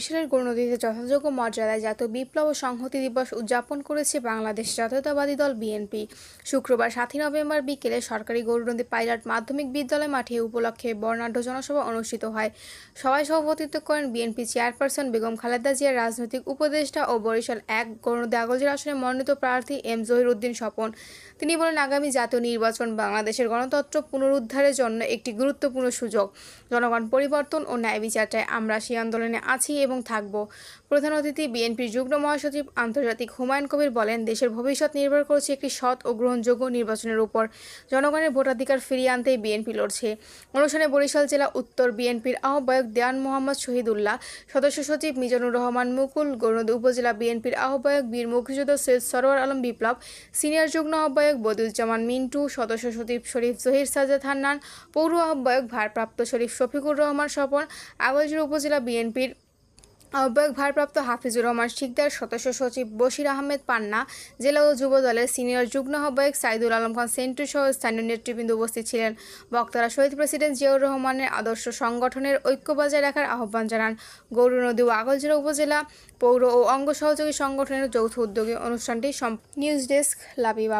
বরিশালের গৌরনদীতে যথাযোগ্য মর্যাদায় জাতীয় বিপ্লব ও সংহতি দিবস উদযাপন করেছে বাংলাদেশ জাতীয়তাবাদী দল বিএনপি। শুক্রবার ৭ নভেম্বর বিকেলে সরকারি গৌরনদী পাইলট মাধ্যমিক বিদ্যালয় মাঠে এ উপলক্ষে বর্ণাঢ্য জনসভা অনুষ্ঠিত হয়। সভায় সভাপতিত্ব করেন বিএনপি চেয়ারপারসন বেগম খালেদা জিয়ার রাজনৈতিক উপদেষ্টা ও বরিশাল ১ গৌরনদী আগলঝির আসনে মনোনীত প্রার্থী এম জহির উদ্দিন স্বপন। তিনি বলেন, আগামী জাতীয় নির্বাচন বাংলাদেশের গণতন্ত্র পুনরুদ্ধারের জন্য একটি গুরুত্বপূর্ণ সুযোগ। জনগণ পরিবর্তন ও ন্যায় বিচার চায়, আমরা সেই আন্দোলনে আছি এবং থাকব। প্রধান অতিথি বিএনপির যুগ্ম মহাসচিব আন্তর্জাতিক হুমায়ুন কবির বলেন, দেশের ভবিষ্যৎ নির্ভর করছে একটি সৎ ও গ্রহণযোগ্য নির্বাচনের উপর। জনগণের ভোটাধিকার ফিরিয়ে আনতেই বিএনপি লড়ছে। অনুষ্ঠানে বরিশাল জেলা উত্তর বিএনপির আহ্বায়ক দেওয়ান মোহাম্মদ শহীদুল্লাহ, সদস্য সচিব মিজানুর রহমান মুকুল, গৌরনদী উপজেলা বিএনপির আহ্বায়ক বীর মুক্তিযোদ্ধা সৈয়দ সরোয়ার আলম বিপ্লব, সিনিয়র যুগ্ম আহ্বায়ক বদিউজ্জামান মিন্টু, সদস্য সচিব শরীফ জহির সাজ্জাদ হান্নান, পৌর আহ্বায়ক ভারপ্রাপ্ত শরীফ শফিকুর রহমান স্বপন, আগলঝির উপজেলা বিএনপির আহ্বায়ক ভারপ্রাপ্ত হাফিজুর রহমান শিকদার, সদস্য সচিব বশির আহমেদ পান্না, জেলা ও যুব দলের সিনিয়র যুগ্ম আহ্বায়ক সাইদুল আলম খান সেন্টু সহ স্থানীয় নেতৃবৃন্দ উপস্থিত ছিলেন। বক্তারা শহীদ প্রেসিডেন্ট জিয়াউর রহমানের আদর্শ সংগঠনের ঐক্য বজায় রাখার আহ্বান জানান। গৌরনদী ও আগলঝিরা উপজেলা পৌর ও অঙ্গ সহযোগী সংগঠনের যৌথ উদ্যোগে অনুষ্ঠানটি নিউজ ডেস্ক লাবিবা।